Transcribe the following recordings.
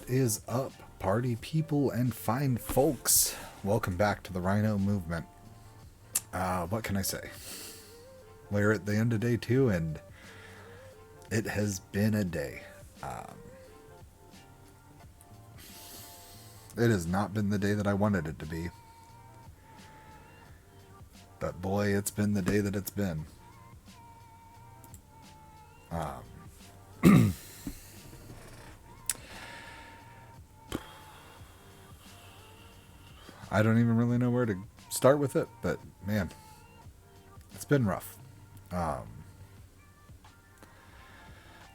What is up, party people and fine folks? Welcome back to the Rhino Movement. What can I say? We're at the end of day 2, and it has been a day. It has not been the day that I wanted it to be. But boy, it's been the day that it's been. I don't even really know where to start with it, but man, it's been rough.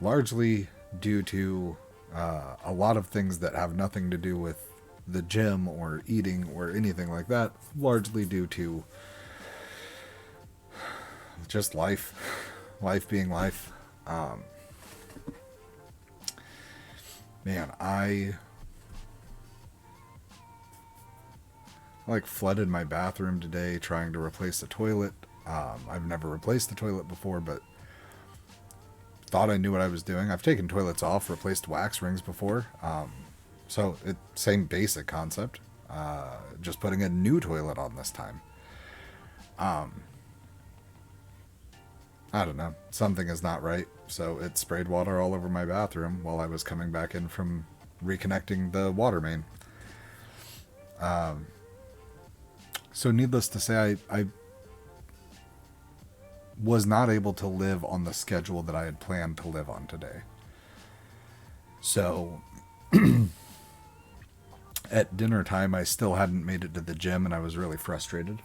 Largely due to a lot of things that have nothing to do with the gym or eating or anything like that. Largely due to just life being life. Man, I flooded my bathroom today trying to replace the toilet. I've never replaced the toilet before, but thought I knew what I was doing. I've taken toilets off, replaced wax rings before. So same basic concept. Just putting a new toilet on this time. I don't know. Something is not right. So it sprayed water all over my bathroom while I was coming back in from reconnecting the water main. So needless to say, I was not able to live on the schedule that I had planned to live on today. So at dinner time, I still hadn't made it to the gym, and I was really frustrated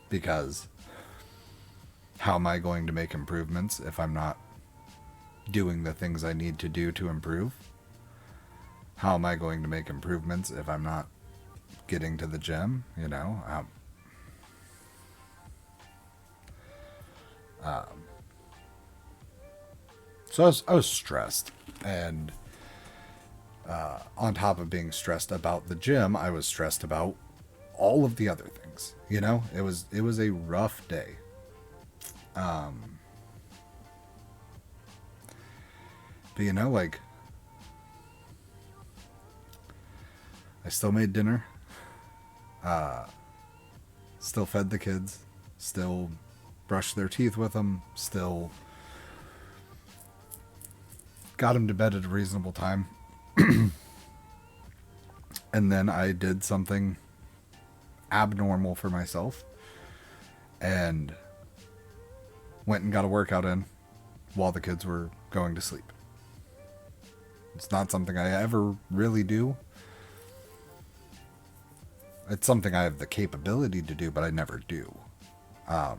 because how am I going to make improvements if I'm not doing the things I need to do to improve? How am I going to make improvements if I'm not getting to the gym, you know? So I was stressed, and on top of being stressed about the gym, I was stressed about all of the other things, you know? It was a rough day. But you know, I still made dinner. Still fed the kids, still brushed their teeth with them, still got them to bed at a reasonable time. And then I did something abnormal for myself and went and got a workout in while the kids were going to sleep. It's not something I ever really do. It's something I have the capability to do, but I never do. But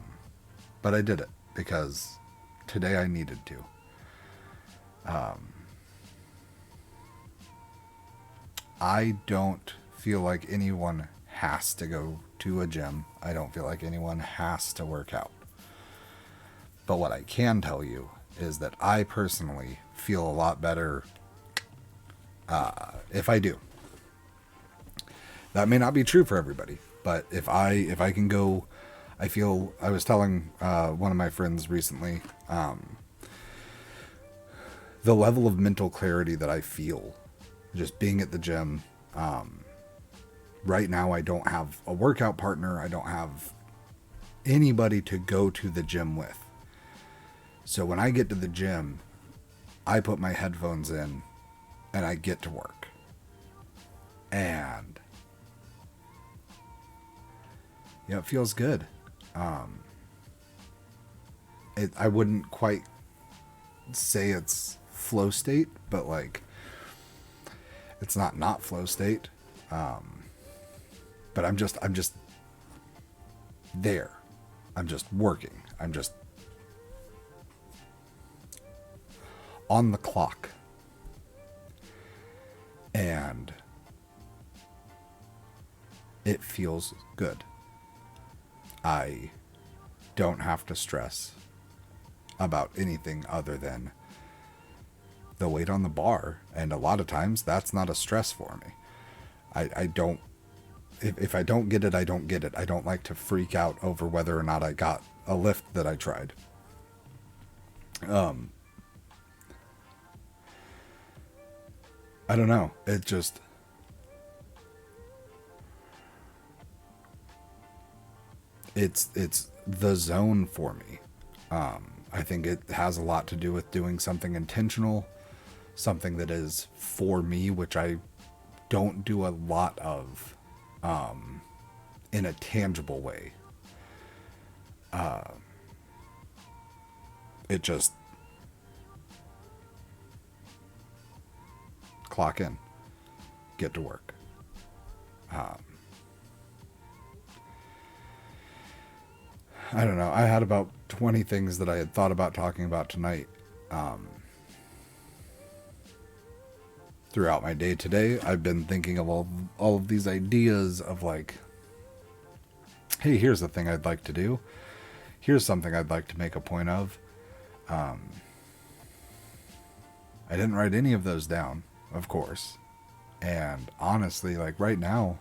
I did it because today I needed to. I don't feel like anyone has to go to a gym. I don't feel like anyone has to work out. But what I can tell you is that I personally feel a lot better if I do. That may not be true for everybody, but if I can go, I feel, I was telling one of my friends recently, the level of mental clarity that I feel just being at the gym. Right now I don't have a workout partner. I don't have anybody to go to the gym with. So when I get to the gym, I put my headphones in and I get to work. And yeah, it feels good. I wouldn't quite say it's flow state, but it's not flow state. But I'm just there. I'm just working. I'm just on the clock. And it feels good. I don't have to stress about anything other than the weight on the bar. And a lot of times that's not a stress for me. I don't, if I don't get it, I don't get it. I don't like to freak out over whether or not I got a lift that I tried. I don't know. It just, it's the zone for me. I think it has a lot to do with doing something intentional, something that is for me, which I don't do a lot of in a tangible way. It just clock in, get to work. I don't know. I had about 20 things that I had thought about talking about tonight. Throughout my day today, I've been thinking of all of these ideas of like, hey, here's the thing I'd like to do. Here's something I'd like to make a point of. I didn't write any of those down, of course. And honestly, like right now,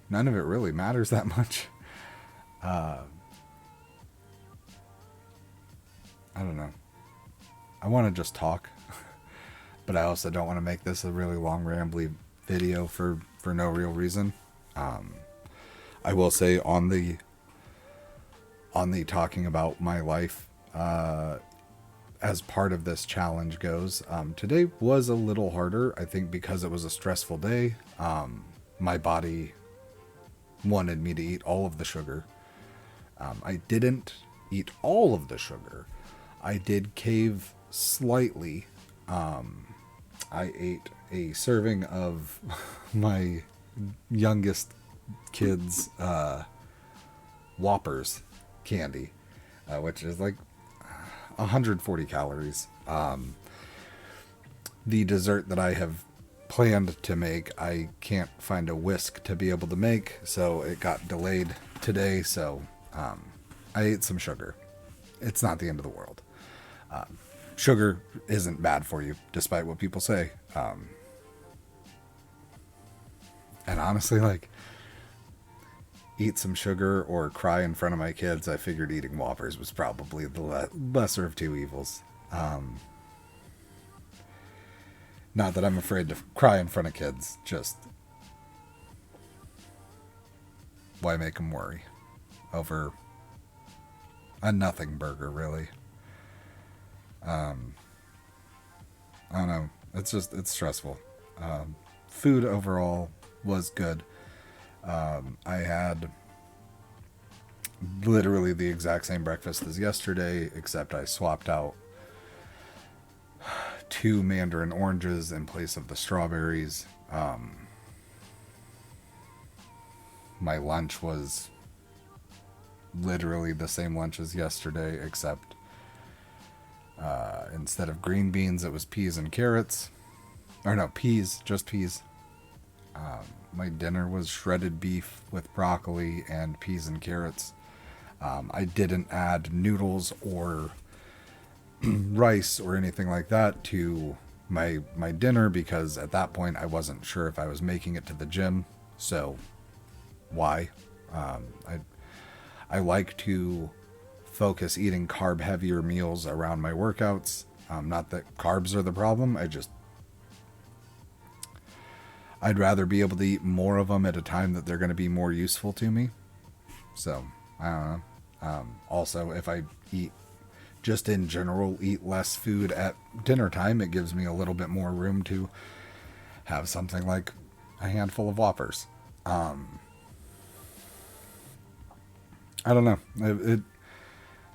none of it really matters that much. I don't know. I want to just talk, but I also don't want to make this a really long, rambly video for no real reason. I will say on the talking about my life as part of this challenge goes, today was a little harder, I think, because it was a stressful day. My body wanted me to eat all of the sugar. I didn't eat all of the sugar. I did cave slightly. I ate a serving of my youngest kid's Whoppers candy, which is like 140 calories. The dessert that I have planned to make, I can't find a whisk to be able to make, so it got delayed today. So I ate some sugar. It's not the end of the world. Sugar isn't bad for you, despite what people say. And honestly, like, eat some sugar or cry in front of my kids, I figured eating Whoppers was probably the lesser of two evils. Not that I'm afraid to cry in front of kids, just why make them worry over a nothing burger, really. I don't know. It's stressful. Food overall was good. I had literally the exact same breakfast as yesterday, except I swapped out 2 mandarin oranges in place of the strawberries. My lunch was literally the same lunch as yesterday, except instead of green beans, it was peas and carrots. Or no, peas, just peas. My dinner was shredded beef with broccoli and peas and carrots. I didn't add noodles or rice or anything like that to my dinner because at that point I wasn't sure if I was making it to the gym. So why? I like to focus eating carb heavier meals around my workouts. Not that carbs are the problem. I'd rather be able to eat more of them at a time that they're going to be more useful to me. So, I don't know. Also, if I just in general, eat less food at dinner time, it gives me a little bit more room to have something like a handful of Whoppers. I don't know.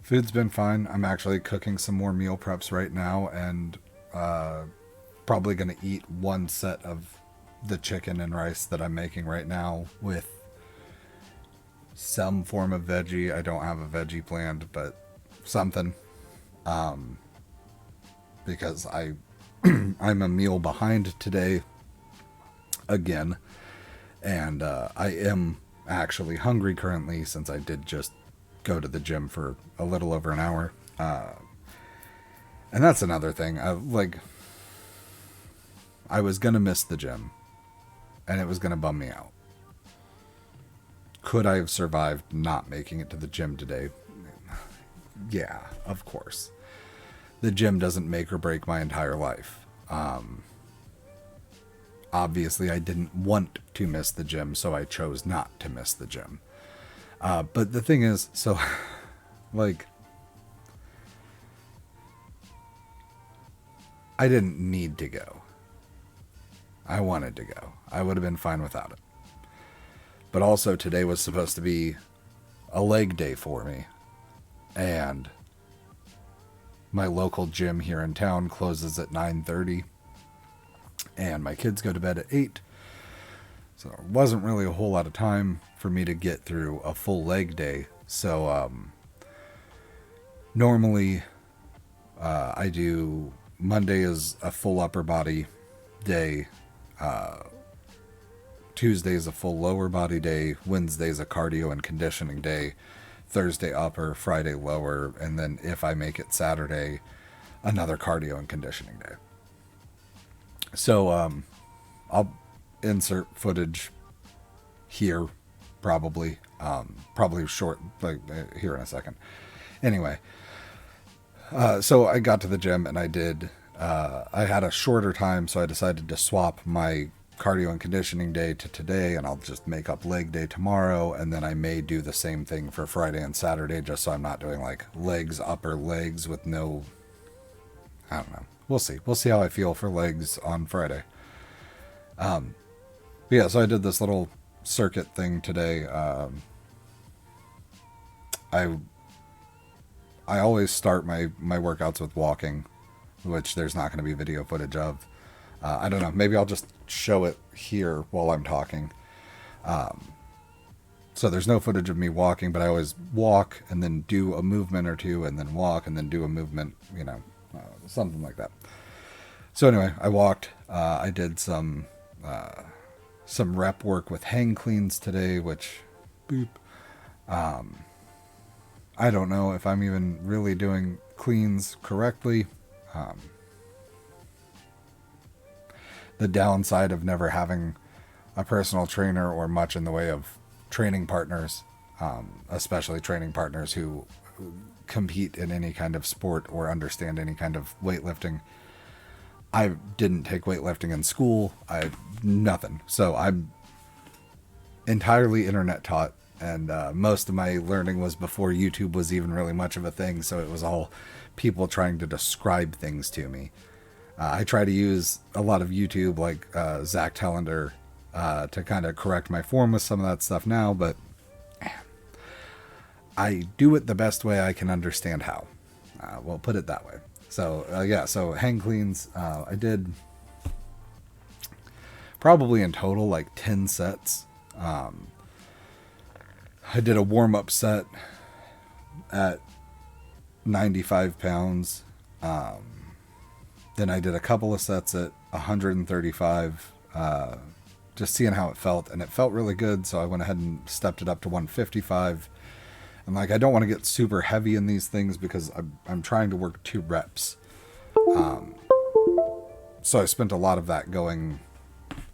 Food's been fine. I'm actually cooking some more meal preps right now and probably going to eat one set of the chicken and rice that I'm making right now with some form of veggie. I don't have a veggie planned, but something. Because I'm a meal behind today again, and I am actually hungry currently since I did just go to the gym for a little over an hour. And that's another thing. I was gonna miss the gym, and it was gonna bum me out. Could I have survived not making it to the gym today? yeah, of course. The gym doesn't make or break my entire life. Obviously, I didn't want to miss the gym, so I chose not to miss the gym. But the thing is, so, like, I didn't need to go. I wanted to go. I would have been fine without it. But also, today was supposed to be a leg day for me. And my local gym here in town closes at 9:30. And my kids go to bed at 8. So there wasn't really a whole lot of time for me to get through a full leg day. So normally I do Monday is a full upper body day. Tuesday is a full lower body day. Wednesday is a cardio and conditioning day. Thursday upper, Friday lower, and then if I make it Saturday, another cardio and conditioning day. So I'll insert footage here, probably short, like here in a second. Anyway, so I got to the gym and I had a shorter time, so I decided to swap my cardio and conditioning day to today, and I'll just make up leg day tomorrow, and then I may do the same thing for Friday and Saturday, just so I'm not doing like legs, upper legs with no, I don't know. We'll see how I feel for legs on Friday. Yeah, so I did this little circuit thing today. I always start my workouts with walking, which there's not going to be video footage of. I don't know. Maybe I'll just show it here while I'm talking. So there's no footage of me walking, but I always walk and then do a movement or two, and then walk and then do a movement, something like that. So anyway, I walked. I did some rep work with hang cleans today, which, boop. I don't know if I'm even really doing cleans correctly. The downside of never having a personal trainer or much in the way of training partners, especially training partners who compete in any kind of sport or understand any kind of weightlifting. I didn't take weightlifting in school. Nothing. So I'm entirely internet taught, and most of my learning was before YouTube was even really much of a thing. So it was all people trying to describe things to me. I try to use a lot of YouTube, like Zach Tellender, to kind of correct my form with some of that stuff now, but I do it the best way I can understand how. We'll put it that way. So, so hang cleans, I did probably in total like 10 sets. I did a warm-up set at 95 pounds. Then I did a couple of sets at 135, just seeing how it felt, and it felt really good, so I went ahead and stepped it up to 155. And I don't want to get super heavy in these things because I'm trying to work 2 reps. So I spent a lot of that going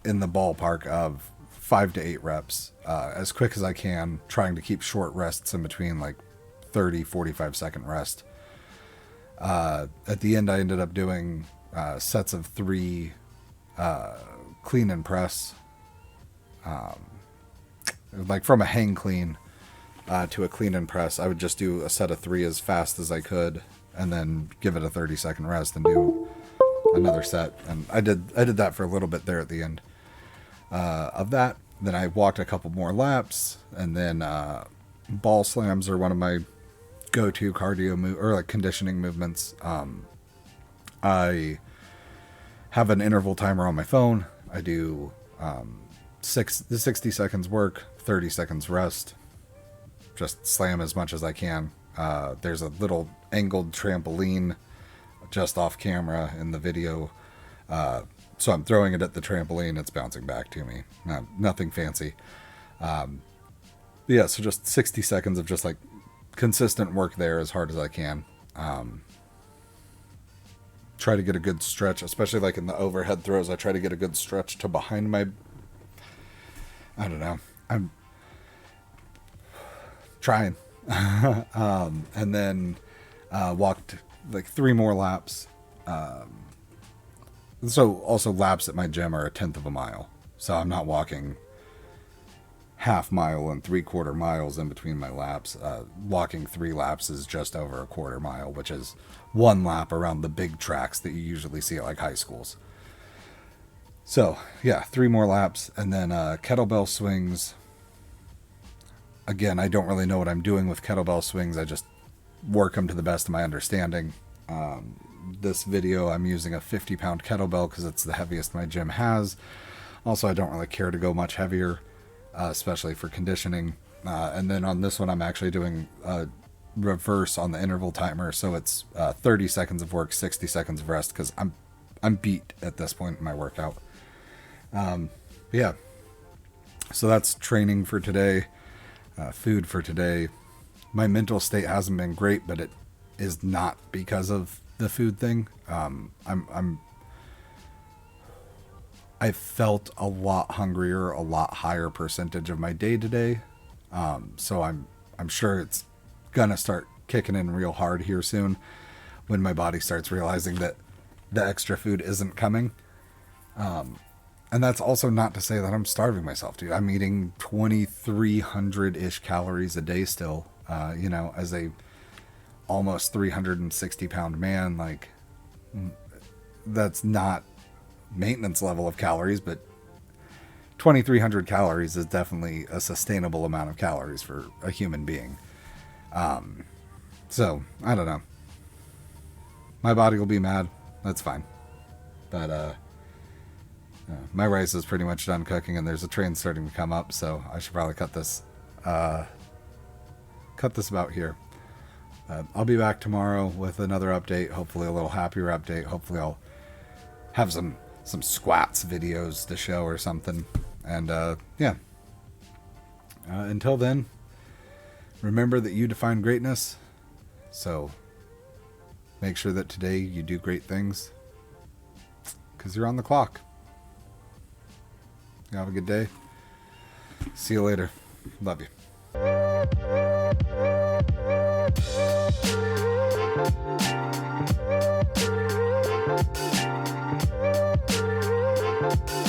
in the ballpark of 5 to 8 reps, as quick as I can, trying to keep short rests in between, like 30, 45 second rest. At the end, I ended up doing sets of 3 clean and press, like from a hang clean to a clean and press. I would just do a set of 3 as fast as I could, and then give it a 30-second rest and do another set. And I did that for a little bit there at the end of that. Then I walked a couple more laps, and then ball slams are one of my go-to cardio or like conditioning movements. I have an interval timer on my phone. I do 60 seconds work, 30 seconds rest. Just slam as much as I can. There's a little angled trampoline just off camera in the video. So I'm throwing it at the trampoline. It's bouncing back to me. Nothing fancy. So just 60 seconds of just like consistent work there as hard as I can. Try to get a good stretch, especially like in the overhead throws. I try to get a good stretch to behind my, I don't know. I'm trying. And then Walked like 3 more laps. So also laps at my gym are 1/10 of a mile. So I'm not walking half mile and 3/4 miles in between my laps. Walking 3 laps is just over 1/4 mile, which is 1 lap around the big tracks that you usually see at like high schools. So yeah, 3 more laps, and then kettlebell swings. Again, I don't really know what I'm doing with kettlebell swings. I just work them to the best of my understanding. This video, I'm using a 50-pound kettlebell because it's the heaviest my gym has. Also, I don't really care to go much heavier, especially for conditioning. And then on this one, I'm actually doing a reverse on the interval timer, so it's 30 seconds of work, 60 seconds of rest, because I'm beat at this point in my workout. Yeah, so that's training for today, food for today. My mental state hasn't been great, but it is not because of the food thing. I felt a lot hungrier, a lot higher percentage of my day today. So I'm sure it's gonna start kicking in real hard here soon when my body starts realizing that the extra food isn't coming. And that's also not to say that I'm starving myself, dude. I'm eating 2,300-ish calories a day still. As a almost 360-pound man, like, that's not maintenance level of calories, but 2,300 calories is definitely a sustainable amount of calories for a human being. So I don't know. My body will be mad. That's fine. But my rice is pretty much done cooking, and there's a train starting to come up, so I should probably cut this about here. I'll be back tomorrow with another update, hopefully a little happier update. Hopefully I'll have some squats videos to show or something. And yeah. Until then, remember that you define greatness. So make sure that today you do great things, because you're on the clock. You have a good day. See you later. Love you.